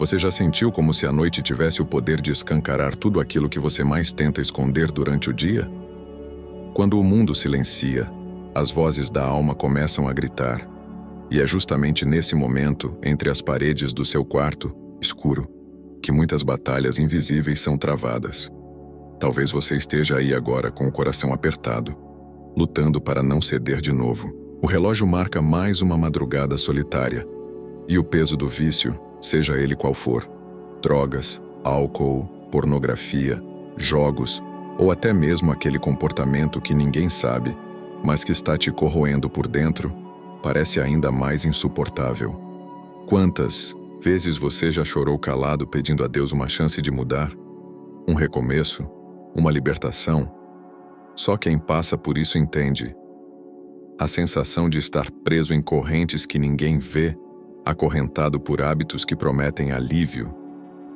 Você já sentiu como se a noite tivesse o poder de escancarar tudo aquilo que você mais tenta esconder durante o dia? Quando o mundo silencia, as vozes da alma começam a gritar. E é justamente nesse momento, entre as paredes do seu quarto, escuro, que muitas batalhas invisíveis são travadas. Talvez você esteja aí agora com o coração apertado, lutando para não ceder de novo. O relógio marca mais uma madrugada solitária, e o peso do vício, seja ele qual for, drogas, álcool, pornografia, jogos, ou até mesmo aquele comportamento que ninguém sabe, mas que está te corroendo por dentro, parece ainda mais insuportável. Quantas vezes você já chorou calado pedindo a Deus uma chance de mudar? Um recomeço? Uma libertação? Só quem passa por isso entende. A sensação de estar preso em correntes que ninguém vê, acorrentado por hábitos que prometem alívio,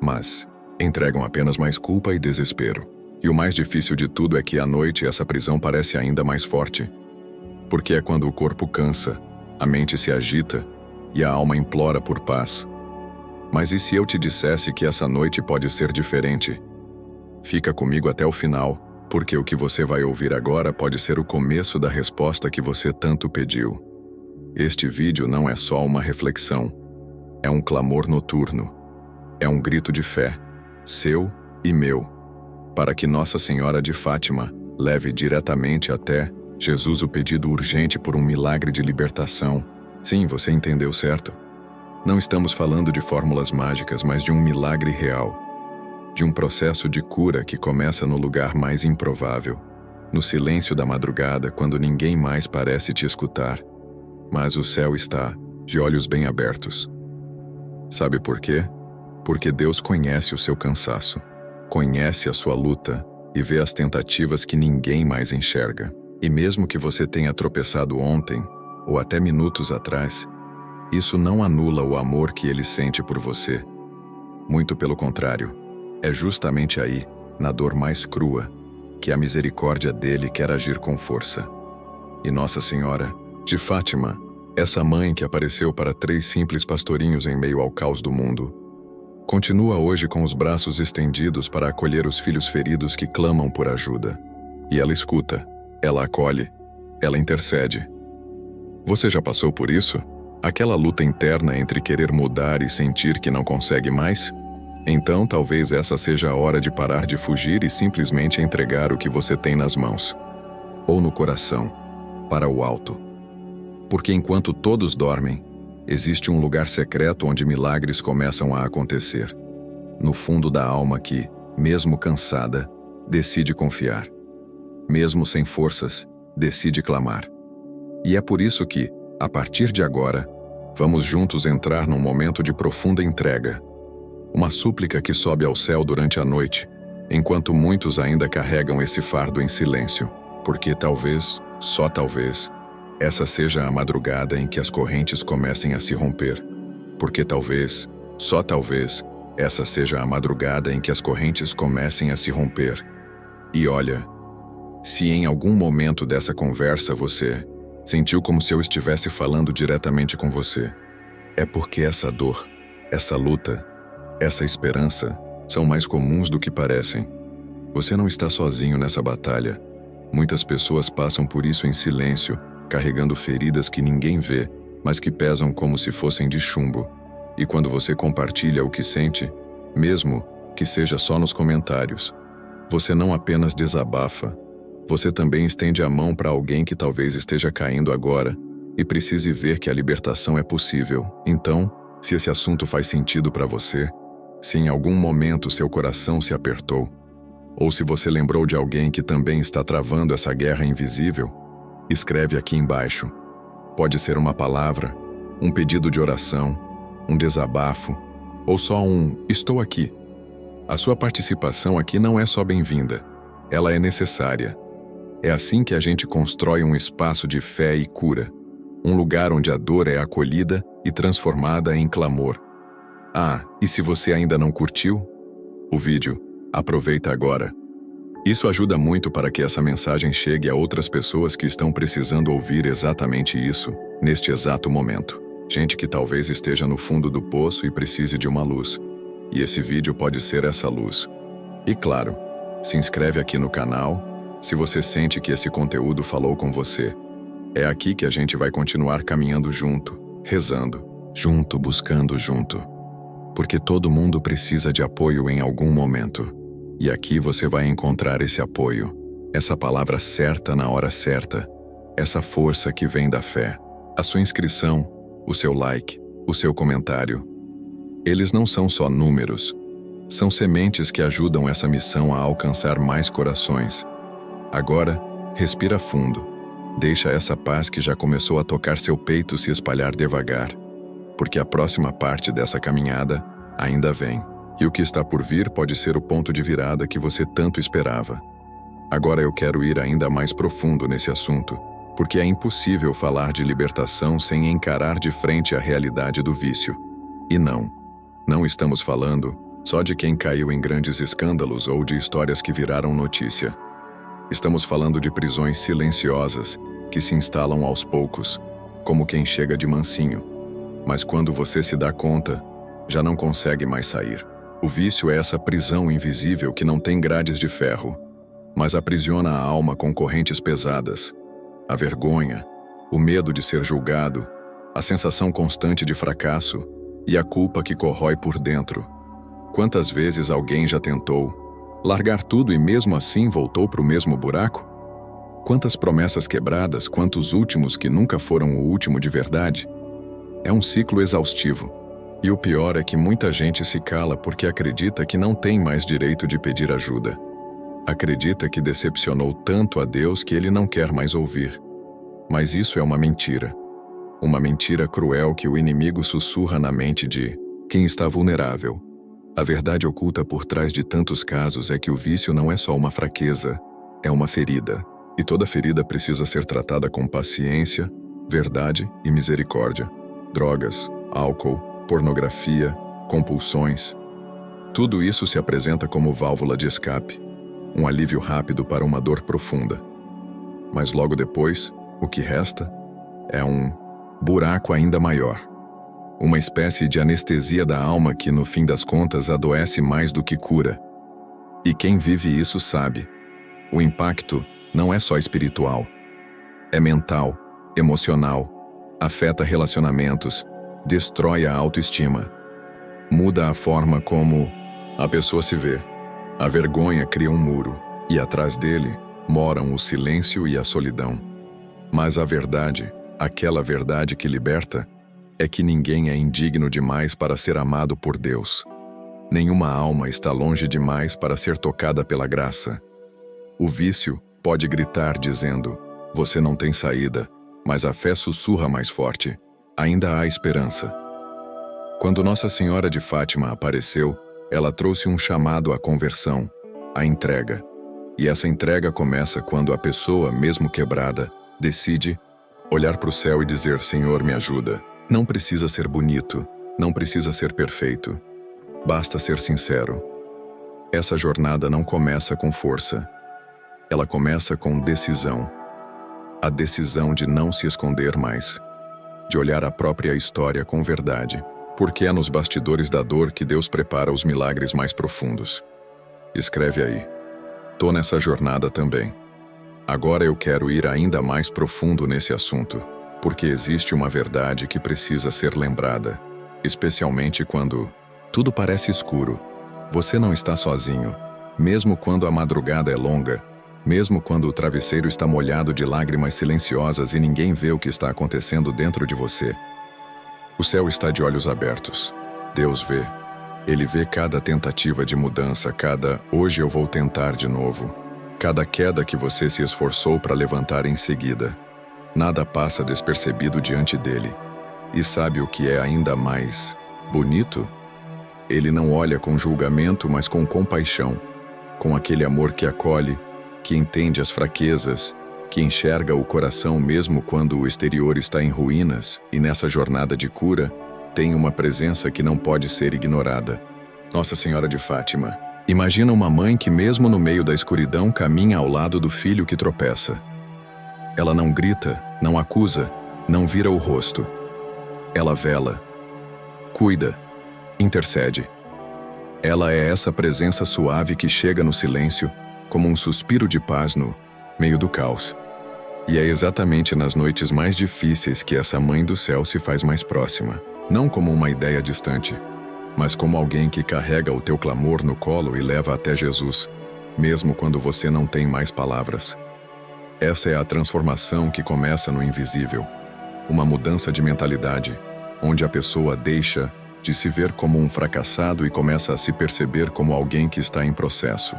mas entregam apenas mais culpa e desespero. E o mais difícil de tudo é que à noite essa prisão parece ainda mais forte. Porque é quando o corpo cansa, a mente se agita e a alma implora por paz. Mas e se eu te dissesse que essa noite pode ser diferente? Fica comigo até o final, porque o que você vai ouvir agora pode ser o começo da resposta que você tanto pediu. Este vídeo não é só uma reflexão, é um clamor noturno, é um grito de fé, seu e meu, para que Nossa Senhora de Fátima leve diretamente até Jesus o pedido urgente por um milagre de libertação. Sim, você entendeu certo. Não estamos falando de fórmulas mágicas, mas de um milagre real. De um processo de cura que começa no lugar mais improvável, no silêncio da madrugada, quando ninguém mais parece te escutar. Mas o céu está de olhos bem abertos. Sabe por quê? Porque Deus conhece o seu cansaço, conhece a sua luta e vê as tentativas que ninguém mais enxerga. E mesmo que você tenha tropeçado ontem, ou até minutos atrás, isso não anula o amor que Ele sente por você. Muito pelo contrário, é justamente aí, na dor mais crua, que a misericórdia dele quer agir com força. E Nossa Senhora de Fátima, essa mãe que apareceu para 3 simples pastorinhos em meio ao caos do mundo, continua hoje com os braços estendidos para acolher os filhos feridos que clamam por ajuda. E ela escuta, ela acolhe, ela intercede. Você já passou por isso? Aquela luta interna entre querer mudar e sentir que não consegue mais? Então talvez essa seja a hora de parar de fugir e simplesmente entregar o que você tem nas mãos, ou no coração, para o alto. Porque enquanto todos dormem, existe um lugar secreto onde milagres começam a acontecer. No fundo da alma que, mesmo cansada, decide confiar. Mesmo sem forças, decide clamar. E é por isso que, a partir de agora, vamos juntos entrar num momento de profunda entrega. Uma súplica que sobe ao céu durante a noite, enquanto muitos ainda carregam esse fardo em silêncio. Porque talvez, só talvez, essa seja a madrugada em que as correntes comecem a se romper. Porque talvez, só talvez, essa seja a madrugada em que as correntes comecem a se romper. E olha, se em algum momento dessa conversa você sentiu como se eu estivesse falando diretamente com você, é porque essa dor, essa luta, essa esperança são mais comuns do que parecem. Você não está sozinho nessa batalha. Muitas pessoas passam por isso em silêncio, carregando feridas que ninguém vê, mas que pesam como se fossem de chumbo. E quando você compartilha o que sente, mesmo que seja só nos comentários, você não apenas desabafa, você também estende a mão para alguém que talvez esteja caindo agora e precise ver que a libertação é possível. Então, se esse assunto faz sentido para você, se em algum momento seu coração se apertou, ou se você lembrou de alguém que também está travando essa guerra invisível, escreve aqui embaixo. Pode ser uma palavra, um pedido de oração, um desabafo, ou só um "estou aqui". A sua participação aqui não é só bem-vinda, ela é necessária. É assim que a gente constrói um espaço de fé e cura, um lugar onde a dor é acolhida e transformada em clamor. Ah, e se você ainda não curtiu o vídeo, aproveita agora. Isso ajuda muito para que essa mensagem chegue a outras pessoas que estão precisando ouvir exatamente isso, neste exato momento. Gente que talvez esteja no fundo do poço e precise de uma luz. E esse vídeo pode ser essa luz. E claro, se inscreve aqui no canal, se você sente que esse conteúdo falou com você. É aqui que a gente vai continuar caminhando junto, rezando, junto, buscando junto. Porque todo mundo precisa de apoio em algum momento. E aqui você vai encontrar esse apoio, essa palavra certa na hora certa, essa força que vem da fé. A sua inscrição, o seu like, o seu comentário. Eles não são só números, são sementes que ajudam essa missão a alcançar mais corações. Agora, respira fundo. Deixa essa paz que já começou a tocar seu peito se espalhar devagar, porque a próxima parte dessa caminhada ainda vem. E o que está por vir pode ser o ponto de virada que você tanto esperava. Agora eu quero ir ainda mais profundo nesse assunto, porque é impossível falar de libertação sem encarar de frente a realidade do vício. E não estamos falando só de quem caiu em grandes escândalos ou de histórias que viraram notícia. Estamos falando de prisões silenciosas que se instalam aos poucos, como quem chega de mansinho. Mas quando você se dá conta, já não consegue mais sair. O vício é essa prisão invisível que não tem grades de ferro, mas aprisiona a alma com correntes pesadas. A vergonha, o medo de ser julgado, a sensação constante de fracasso e a culpa que corrói por dentro. Quantas vezes alguém já tentou largar tudo e mesmo assim voltou para o mesmo buraco? Quantas promessas quebradas, quantos últimos que nunca foram o último de verdade? É um ciclo exaustivo. E o pior é que muita gente se cala porque acredita que não tem mais direito de pedir ajuda. Acredita que decepcionou tanto a Deus que ele não quer mais ouvir. Mas isso é uma mentira. Uma mentira cruel que o inimigo sussurra na mente de quem está vulnerável. A verdade oculta por trás de tantos casos é que o vício não é só uma fraqueza, é uma ferida. E toda ferida precisa ser tratada com paciência, verdade e misericórdia. Drogas, álcool, pornografia, compulsões. Tudo isso se apresenta como válvula de escape, um alívio rápido para uma dor profunda. Mas logo depois, o que resta é um buraco ainda maior. Uma espécie de anestesia da alma que, no fim das contas, adoece mais do que cura. E quem vive isso sabe. O impacto não é só espiritual. É mental, emocional, afeta relacionamentos, destrói a autoestima. Muda a forma como a pessoa se vê. A vergonha cria um muro, e atrás dele moram o silêncio e a solidão. Mas a verdade, aquela verdade que liberta, é que ninguém é indigno demais para ser amado por Deus. Nenhuma alma está longe demais para ser tocada pela graça. O vício pode gritar dizendo, você não tem saída, mas a fé sussurra mais forte, ainda há esperança. Quando Nossa Senhora de Fátima apareceu, ela trouxe um chamado à conversão, à entrega. E essa entrega começa quando a pessoa, mesmo quebrada, decide olhar para o céu e dizer, Senhor, me ajuda. Não precisa ser bonito, não precisa ser perfeito. Basta ser sincero. Essa jornada não começa com força. Ela começa com decisão. A decisão de não se esconder mais. De olhar a própria história com verdade. Porque é nos bastidores da dor que Deus prepara os milagres mais profundos. Escreve aí. Tô nessa jornada também. Agora eu quero ir ainda mais profundo nesse assunto, porque existe uma verdade que precisa ser lembrada, especialmente quando tudo parece escuro. Você não está sozinho, mesmo quando a madrugada é longa, mesmo quando o travesseiro está molhado de lágrimas silenciosas e ninguém vê o que está acontecendo dentro de você. O céu está de olhos abertos. Deus vê. Ele vê cada tentativa de mudança, cada hoje eu vou tentar de novo. Cada queda que você se esforçou para levantar em seguida. Nada passa despercebido diante dele. E sabe o que é ainda mais bonito? Ele não olha com julgamento, mas com compaixão. Com aquele amor que acolhe, que entende as fraquezas, que enxerga o coração mesmo quando o exterior está em ruínas, e nessa jornada de cura, tem uma presença que não pode ser ignorada. Nossa Senhora de Fátima. Imagina uma mãe que mesmo no meio da escuridão caminha ao lado do filho que tropeça. Ela não grita, não acusa, não vira o rosto. Ela vela, cuida, intercede. Ela é essa presença suave que chega no silêncio, como um suspiro de paz no meio do caos. E é exatamente nas noites mais difíceis que essa Mãe do Céu se faz mais próxima, não como uma ideia distante, mas como alguém que carrega o teu clamor no colo e leva até Jesus, mesmo quando você não tem mais palavras. Essa é a transformação que começa no invisível, uma mudança de mentalidade, onde a pessoa deixa de se ver como um fracassado e começa a se perceber como alguém que está em processo.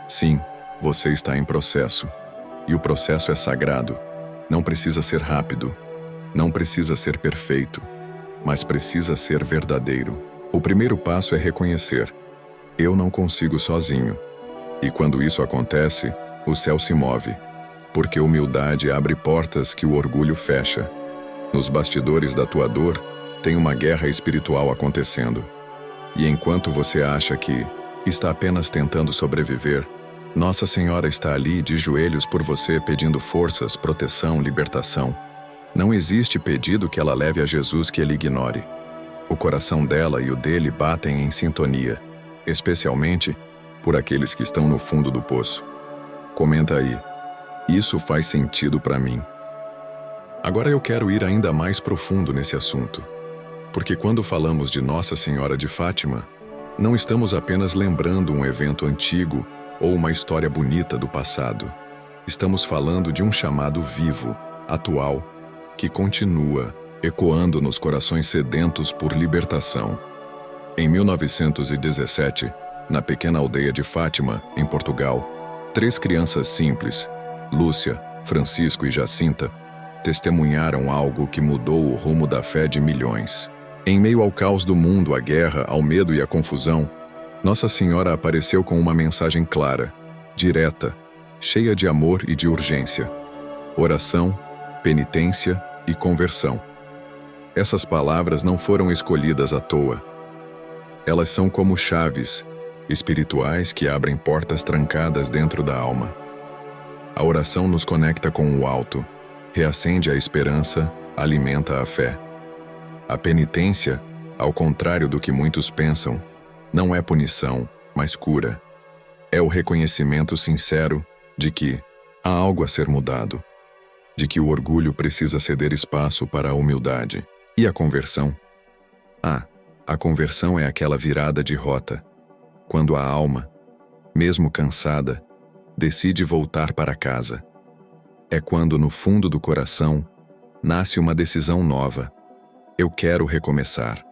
Sim, você está em processo. E o processo é sagrado. Não precisa ser rápido. Não precisa ser perfeito. Mas precisa ser verdadeiro. O primeiro passo é reconhecer: eu não consigo sozinho. E quando isso acontece, o céu se move. Porque humildade abre portas que o orgulho fecha. Nos bastidores da tua dor, tem uma guerra espiritual acontecendo. E enquanto você acha que está apenas tentando sobreviver, Nossa Senhora está ali de joelhos por você pedindo forças, proteção, libertação. Não existe pedido que ela leve a Jesus que ele ignore. O coração dela e o dele batem em sintonia, especialmente por aqueles que estão no fundo do poço. Comenta aí. Isso faz sentido para mim. Agora eu quero ir ainda mais profundo nesse assunto. Porque quando falamos de Nossa Senhora de Fátima, não estamos apenas lembrando um evento antigo ou uma história bonita do passado. Estamos falando de um chamado vivo, atual, que continua ecoando nos corações sedentos por libertação. Em 1917, na pequena aldeia de Fátima, em Portugal, 3 crianças simples, Lúcia, Francisco e Jacinta, testemunharam algo que mudou o rumo da fé de milhões. Em meio ao caos do mundo, à guerra, ao medo e à confusão, Nossa Senhora apareceu com uma mensagem clara, direta, cheia de amor e de urgência. Oração, penitência e conversão. Essas palavras não foram escolhidas à toa. Elas são como chaves espirituais que abrem portas trancadas dentro da alma. A oração nos conecta com o alto, reacende a esperança, alimenta a fé. A penitência, ao contrário do que muitos pensam, não é punição, mas cura. É o reconhecimento sincero de que há algo a ser mudado, de que o orgulho precisa ceder espaço para a humildade. E a conversão? A conversão é aquela virada de rota, quando a alma, mesmo cansada, decide voltar para casa. É quando, no fundo do coração, nasce uma decisão nova. Eu quero recomeçar.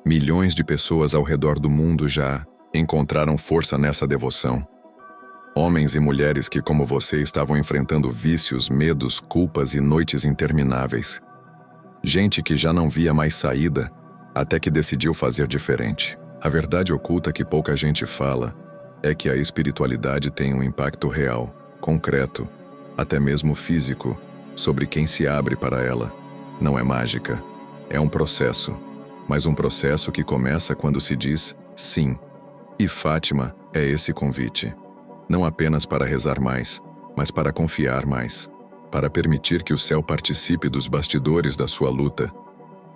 Milhões de pessoas ao redor do mundo já encontraram força nessa devoção. Homens e mulheres que, como você, estavam enfrentando vícios, medos, culpas e noites intermináveis. Gente que já não via mais saída, até que decidiu fazer diferente. A verdade oculta que pouca gente fala é que a espiritualidade tem um impacto real, concreto, até mesmo físico, sobre quem se abre para ela. Não é mágica. É um processo, mas um processo que começa quando se diz sim. E Fátima é esse convite. Não apenas para rezar mais, mas para confiar mais. Para permitir que o céu participe dos bastidores da sua luta.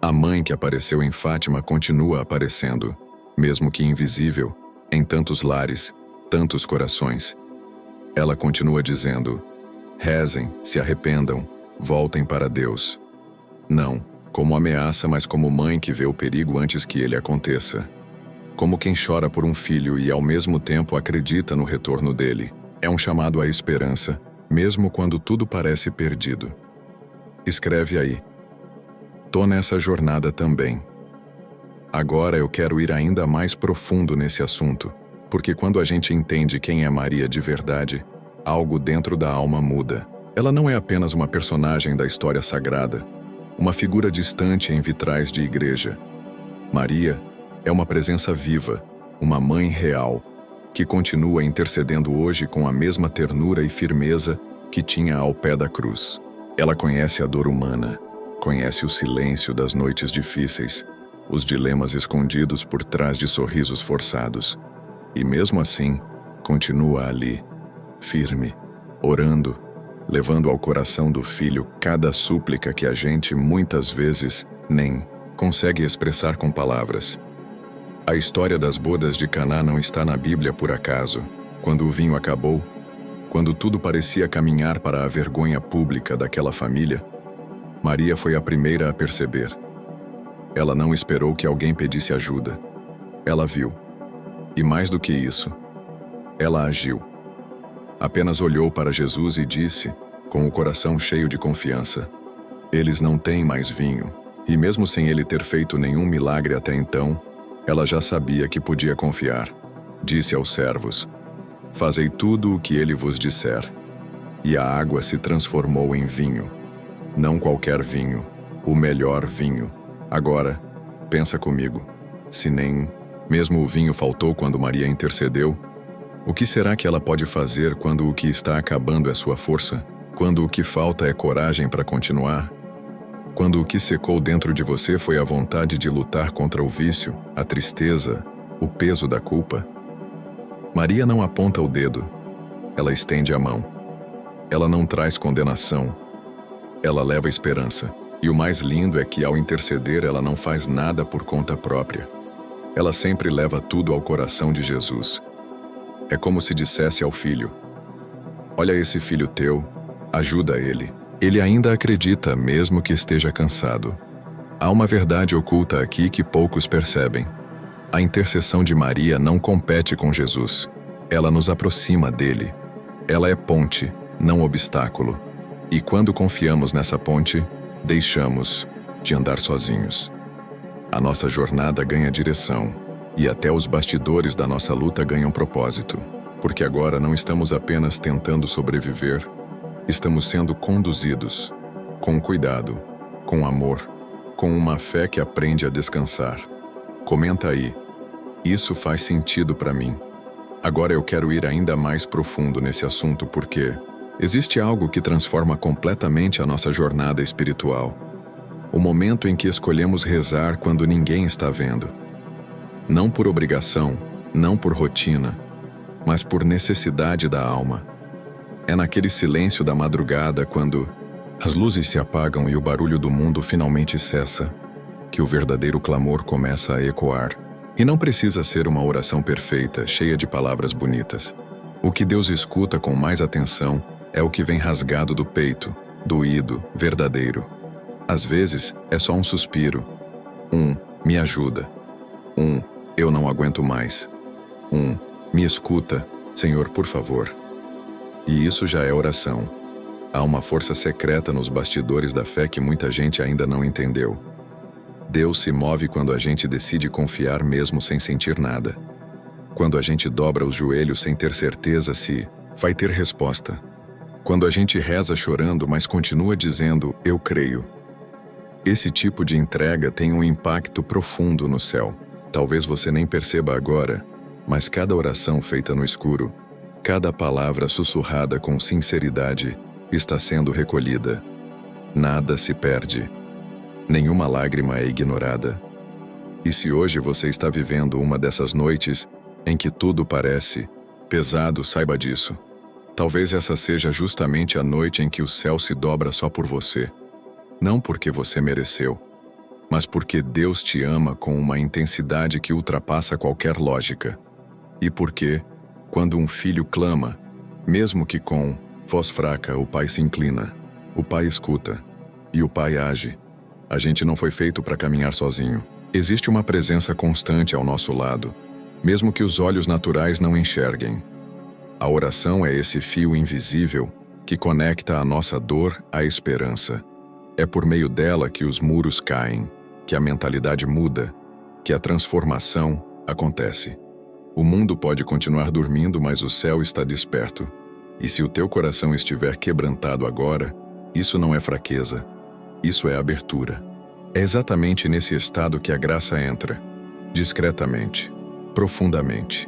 A mãe que apareceu em Fátima continua aparecendo, mesmo que invisível, em tantos lares, tantos corações. Ela continua dizendo: rezem, se arrependam, voltem para Deus. Não como ameaça, mas como mãe que vê o perigo antes que ele aconteça. Como quem chora por um filho e ao mesmo tempo acredita no retorno dele. É um chamado à esperança, mesmo quando tudo parece perdido. Escreve aí. Tô nessa jornada também. Agora eu quero ir ainda mais profundo nesse assunto, porque quando a gente entende quem é Maria de verdade, algo dentro da alma muda. Ela não é apenas uma personagem da história sagrada, uma figura distante em vitrais de igreja. Maria é uma presença viva, uma mãe real, que continua intercedendo hoje com a mesma ternura e firmeza que tinha ao pé da cruz. Ela conhece a dor humana, conhece o silêncio das noites difíceis, os dilemas escondidos por trás de sorrisos forçados. E mesmo assim, continua ali, firme, orando, levando ao coração do filho cada súplica que a gente muitas vezes nem consegue expressar com palavras. A história das bodas de Caná não está na Bíblia por acaso. Quando o vinho acabou, quando tudo parecia caminhar para a vergonha pública daquela família, Maria foi a primeira a perceber. Ela não esperou que alguém pedisse ajuda. Ela viu. E mais do que isso, ela agiu. Apenas olhou para Jesus e disse, com o coração cheio de confiança: "Eles não têm mais vinho." E mesmo sem ele ter feito nenhum milagre até então, ela já sabia que podia confiar. Disse aos servos: "Fazei tudo o que ele vos disser." E a água se transformou em vinho. Não qualquer vinho, o melhor vinho. Agora, pensa comigo, se nem mesmo o vinho faltou quando Maria intercedeu, o que será que ela pode fazer quando o que está acabando é sua força? Quando o que falta é coragem para continuar? Quando o que secou dentro de você foi a vontade de lutar contra o vício, a tristeza, o peso da culpa? Maria não aponta o dedo, ela estende a mão. Ela não traz condenação, ela leva esperança. E o mais lindo é que, ao interceder, ela não faz nada por conta própria. Ela sempre leva tudo ao coração de Jesus. É como se dissesse ao filho: "Olha esse filho teu, ajuda ele. Ele ainda acredita, mesmo que esteja cansado." Há uma verdade oculta aqui que poucos percebem. A intercessão de Maria não compete com Jesus. Ela nos aproxima dele. Ela é ponte, não obstáculo. E quando confiamos nessa ponte, deixamos de andar sozinhos. A nossa jornada ganha direção, e até os bastidores da nossa luta ganham propósito, porque agora não estamos apenas tentando sobreviver, estamos sendo conduzidos, com cuidado, com amor, com uma fé que aprende a descansar. Comenta aí, isso faz sentido para mim. Agora eu quero ir ainda mais profundo nesse assunto porque existe algo que transforma completamente a nossa jornada espiritual. O momento em que escolhemos rezar quando ninguém está vendo. Não por obrigação, não por rotina, mas por necessidade da alma. É naquele silêncio da madrugada, quando as luzes se apagam e o barulho do mundo finalmente cessa, que o verdadeiro clamor começa a ecoar. E não precisa ser uma oração perfeita, cheia de palavras bonitas. O que Deus escuta com mais atenção é o que vem rasgado do peito, doído, verdadeiro. Às vezes, é só um suspiro. Me ajuda. Eu não aguento mais. Me escuta, Senhor, por favor. E isso já é oração. Há uma força secreta nos bastidores da fé que muita gente ainda não entendeu. Deus se move quando a gente decide confiar mesmo sem sentir nada. Quando a gente dobra os joelhos sem ter certeza se vai ter resposta. Quando a gente reza chorando, mas continua dizendo, eu creio. Esse tipo de entrega tem um impacto profundo no céu. Talvez você nem perceba agora, mas cada oração feita no escuro, cada palavra sussurrada com sinceridade, está sendo recolhida. Nada se perde. Nenhuma lágrima é ignorada. E se hoje você está vivendo uma dessas noites em que tudo parece pesado, saiba disso. Talvez essa seja justamente a noite em que o céu se dobra só por você. Não porque você mereceu, mas porque Deus te ama com uma intensidade que ultrapassa qualquer lógica. E porque, quando um filho clama, mesmo que com voz fraca, o pai se inclina, o pai escuta, e o pai age. A gente não foi feito para caminhar sozinho. Existe uma presença constante ao nosso lado, mesmo que os olhos naturais não enxerguem. A oração é esse fio invisível que conecta a nossa dor à esperança. É por meio dela que os muros caem, que a mentalidade muda, que a transformação acontece. O mundo pode continuar dormindo, mas o céu está desperto. E se o teu coração estiver quebrantado agora, isso não é fraqueza, isso é abertura. É exatamente nesse estado que a graça entra, discretamente, profundamente,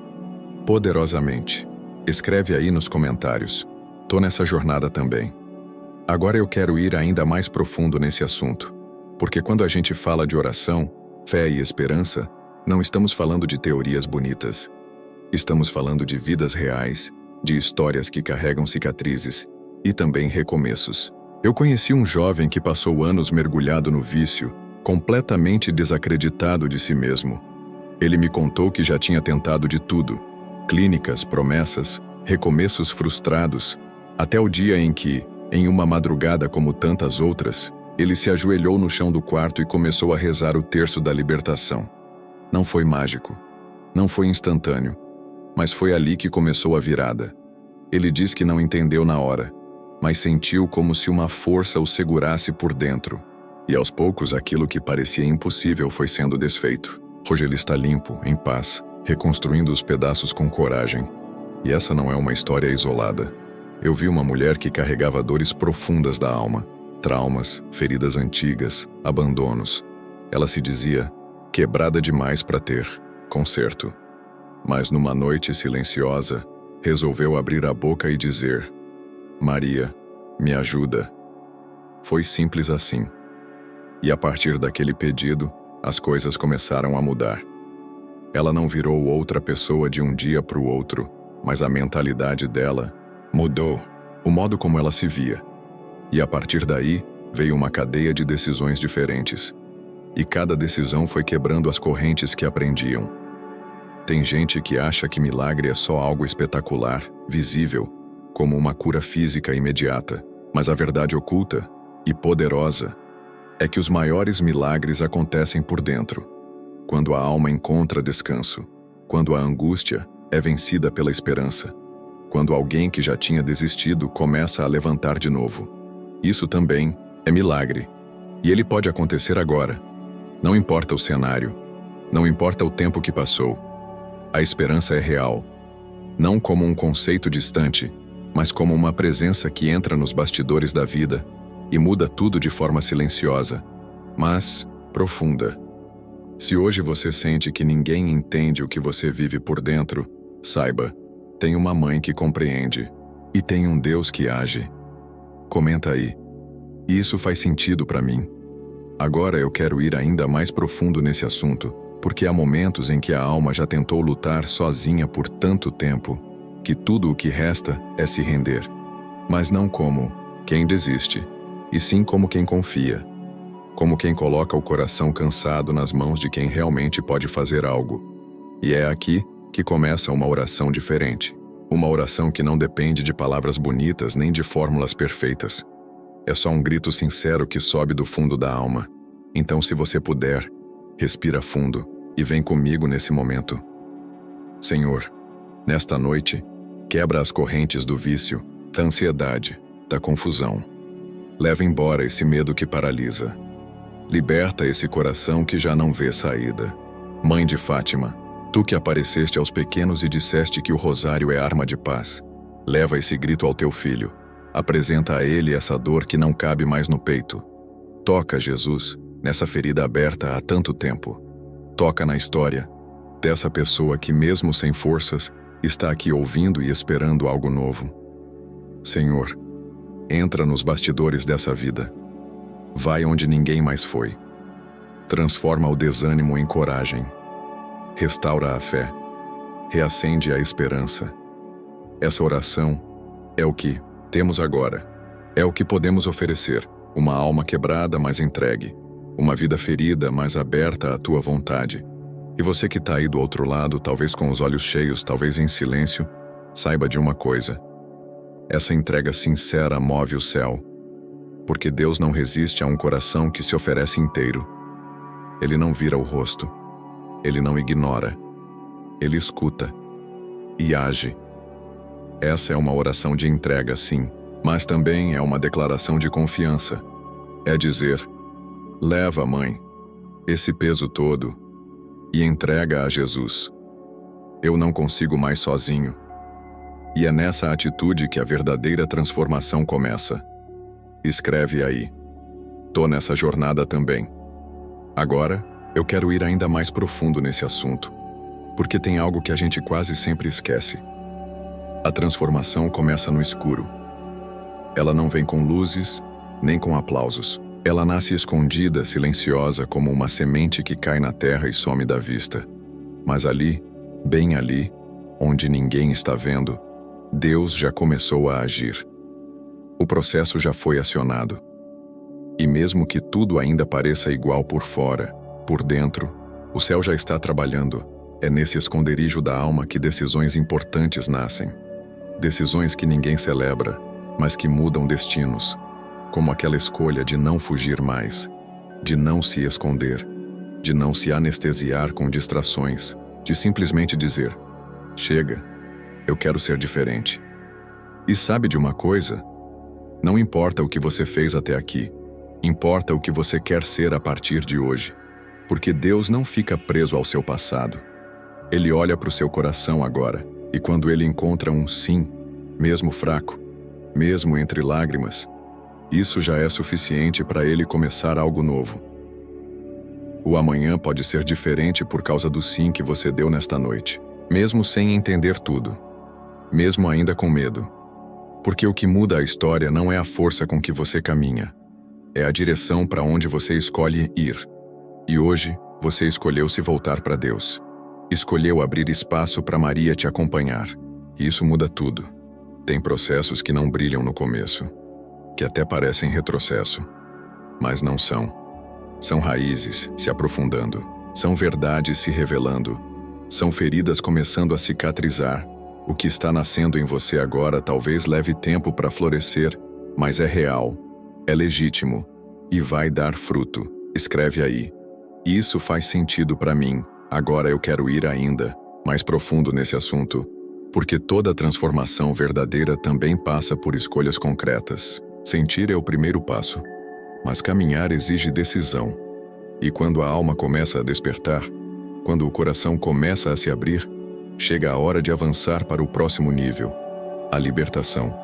poderosamente. Escreve aí nos comentários. Tô nessa jornada também. Agora eu quero ir ainda mais profundo nesse assunto, porque quando a gente fala de oração, fé e esperança, não estamos falando de teorias bonitas. Estamos falando de vidas reais, de histórias que carregam cicatrizes e também recomeços. Eu conheci um jovem que passou anos mergulhado no vício, completamente desacreditado de si mesmo. Ele me contou que já tinha tentado de tudo: clínicas, promessas, recomeços frustrados, até o dia em que, em uma madrugada como tantas outras, ele se ajoelhou no chão do quarto e começou a rezar o terço da libertação. Não foi mágico, não foi instantâneo, mas foi ali que começou a virada. Ele diz que não entendeu na hora, mas sentiu como se uma força o segurasse por dentro. E aos poucos aquilo que parecia impossível foi sendo desfeito. Hoje ele está limpo, em paz, reconstruindo os pedaços com coragem. E essa não é uma história isolada. Eu vi uma mulher que carregava dores profundas da alma, traumas, feridas antigas, abandonos. Ela se dizia quebrada demais para ter conserto. Mas numa noite silenciosa, resolveu abrir a boca e dizer: Maria, me ajuda. Foi simples assim. E a partir daquele pedido, as coisas começaram a mudar. Ela não virou outra pessoa de um dia para o outro, mas a mentalidade dela mudou, o modo como ela se via. E a partir daí, veio uma cadeia de decisões diferentes. E cada decisão foi quebrando as correntes que a prendiam. Tem gente que acha que milagre é só algo espetacular, visível, como uma cura física imediata. Mas a verdade oculta e poderosa é que os maiores milagres acontecem por dentro, quando a alma encontra descanso, quando a angústia é vencida pela esperança, quando alguém que já tinha desistido começa a levantar de novo. Isso também é milagre, e ele pode acontecer agora. Não importa o cenário, não importa o tempo que passou. A esperança é real, não como um conceito distante, mas como uma presença que entra nos bastidores da vida e muda tudo de forma silenciosa, mas profunda. Se hoje você sente que ninguém entende o que você vive por dentro, saiba, tem uma mãe que compreende e tem um Deus que age. Comenta aí. Isso faz sentido para mim. Agora eu quero ir ainda mais profundo nesse assunto, porque há momentos em que a alma já tentou lutar sozinha por tanto tempo, que tudo o que resta é se render. Mas não como quem desiste, e sim como quem confia. Como quem coloca o coração cansado nas mãos de quem realmente pode fazer algo. E é aqui que começa uma oração diferente. Uma oração que não depende de palavras bonitas nem de fórmulas perfeitas. É só um grito sincero que sobe do fundo da alma. Então, se você puder, respira fundo e vem comigo nesse momento. Senhor, nesta noite, quebra as correntes do vício, da ansiedade, da confusão. Leva embora esse medo que paralisa. Liberta esse coração que já não vê saída. Mãe de Fátima, tu que apareceste aos pequenos e disseste que o rosário é arma de paz, leva esse grito ao teu filho. Apresenta a ele essa dor que não cabe mais no peito. Toca, Jesus, nessa ferida aberta há tanto tempo. Toca na história dessa pessoa que, mesmo sem forças, está aqui ouvindo e esperando algo novo. Senhor, entra nos bastidores dessa vida. Vai onde ninguém mais foi. Transforma o desânimo em coragem. Restaura a fé. Reacende a esperança. Essa oração é o que temos agora. É o que podemos oferecer. Uma alma quebrada, mas entregue. Uma vida ferida, mas aberta à tua vontade. E você que está aí do outro lado, talvez com os olhos cheios, talvez em silêncio, saiba de uma coisa. Essa entrega sincera move o céu. Porque Deus não resiste a um coração que se oferece inteiro. Ele não vira o rosto. Ele não ignora. Ele escuta. E age. Essa é uma oração de entrega, sim, mas também é uma declaração de confiança. É dizer: leva, mãe, esse peso todo e entrega a Jesus. Eu não consigo mais sozinho. E é nessa atitude que a verdadeira transformação começa. Escreve aí. Tô nessa jornada também. Agora, eu quero ir ainda mais profundo nesse assunto, porque tem algo que a gente quase sempre esquece. A transformação começa no escuro. Ela não vem com luzes, nem com aplausos. Ela nasce escondida, silenciosa, como uma semente que cai na terra e some da vista. Mas ali, bem ali, onde ninguém está vendo, Deus já começou a agir. O processo já foi acionado. E mesmo que tudo ainda pareça igual por fora, por dentro, O céu já está trabalhando. É nesse esconderijo da alma que decisões importantes nascem. Decisões que ninguém celebra, mas que mudam destinos. Como aquela escolha de não fugir mais, de não se esconder, de não se anestesiar com distrações, de simplesmente dizer: chega, eu quero ser diferente. E sabe de uma coisa? Não importa o que você fez até aqui, importa o que você quer ser a partir de hoje. Porque Deus não fica preso ao seu passado. Ele olha para o seu coração agora, e quando ele encontra um sim, mesmo fraco, mesmo entre lágrimas, isso já é suficiente para ele começar algo novo. O amanhã pode ser diferente por causa do sim que você deu nesta noite, mesmo sem entender tudo, mesmo ainda com medo. Porque o que muda a história não é a força com que você caminha, é a direção para onde você escolhe ir. E hoje, você escolheu se voltar para Deus. Escolheu abrir espaço para Maria te acompanhar. E isso muda tudo. Tem processos que não brilham no começo, que até parecem retrocesso, mas não são. São raízes se aprofundando, são verdades se revelando, são feridas começando a cicatrizar. O que está nascendo em você agora talvez leve tempo para florescer, mas é real, é legítimo e vai dar fruto. Escreve aí. Isso faz sentido para mim. Agora eu quero ir ainda mais profundo nesse assunto, porque toda transformação verdadeira também passa por escolhas concretas. Sentir é o primeiro passo, mas caminhar exige decisão. E quando a alma começa a despertar, quando o coração começa a se abrir, chega a hora de avançar para o próximo nível, a libertação.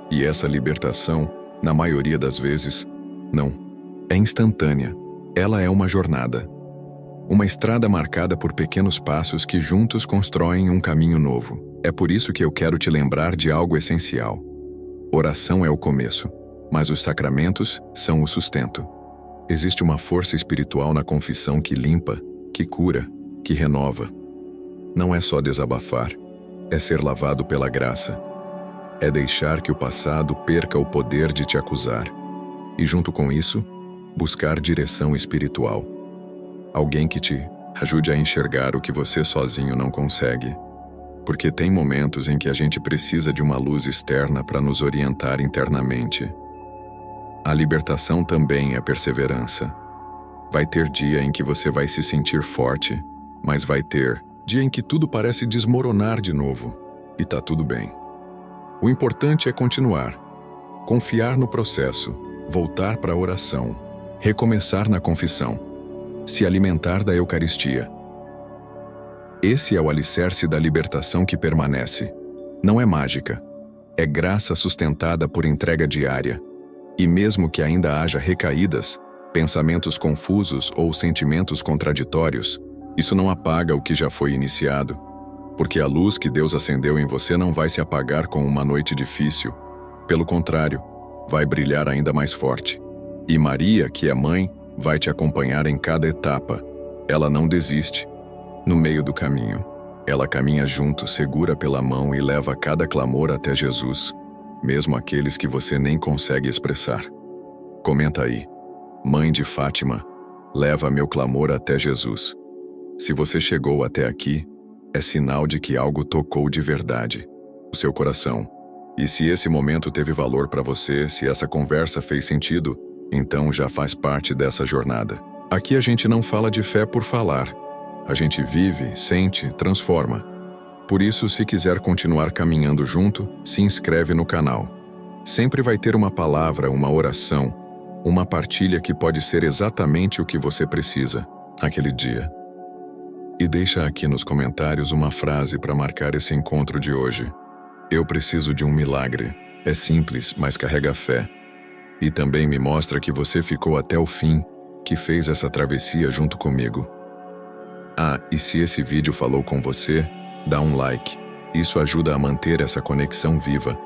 E essa libertação, na maioria das vezes, não é instantânea. Ela é uma jornada. Uma estrada marcada por pequenos passos que juntos constroem um caminho novo. É por isso que eu quero te lembrar de algo essencial. Oração é o começo, mas os sacramentos são o sustento. Existe uma força espiritual na confissão que limpa, que cura, que renova. Não é só desabafar, é ser lavado pela graça. É deixar que o passado perca o poder de te acusar. E junto com isso, buscar direção espiritual. Alguém que te ajude a enxergar o que você sozinho não consegue. Porque tem momentos em que a gente precisa de uma luz externa para nos orientar internamente. A libertação também é perseverança. Vai ter dia em que você vai se sentir forte, mas vai ter dia em que tudo parece desmoronar de novo. E tá tudo bem. O importante é continuar. Confiar no processo, voltar para a oração, recomeçar na confissão. Se alimentar da Eucaristia. Esse é o alicerce da libertação que permanece. Não é mágica. É graça sustentada por entrega diária. E mesmo que ainda haja recaídas, pensamentos confusos ou sentimentos contraditórios, isso não apaga o que já foi iniciado. Porque a luz que Deus acendeu em você não vai se apagar com uma noite difícil. Pelo contrário, vai brilhar ainda mais forte. E Maria, que é mãe, vai te acompanhar em cada etapa. Ela não desiste. No meio do caminho, ela caminha junto, segura pela mão e leva cada clamor até Jesus, mesmo aqueles que você nem consegue expressar. Comenta aí. Mãe de Fátima, leva meu clamor até Jesus. Se você chegou até aqui, é sinal de que algo tocou de verdade o seu coração. E se esse momento teve valor para você, se essa conversa fez sentido, então já faz parte dessa jornada. Aqui a gente não fala de fé por falar. A gente vive, sente, transforma. Por isso, se quiser continuar caminhando junto, se inscreve no canal. Sempre vai ter uma palavra, uma oração, uma partilha que pode ser exatamente o que você precisa naquele dia. E deixa aqui nos comentários uma frase para marcar esse encontro de hoje. Eu preciso de um milagre. É simples, mas carrega fé. E também me mostra que você ficou até o fim, que fez essa travessia junto comigo. Ah, e se esse vídeo falou com você, dá um like. Isso ajuda a manter essa conexão viva.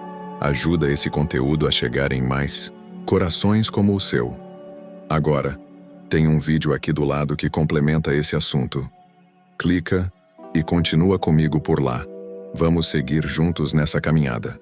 Ajuda esse conteúdo a chegar em mais corações como o seu. Agora, tem um vídeo aqui do lado que complementa esse assunto. Clica e continua comigo por lá. Vamos seguir juntos nessa caminhada.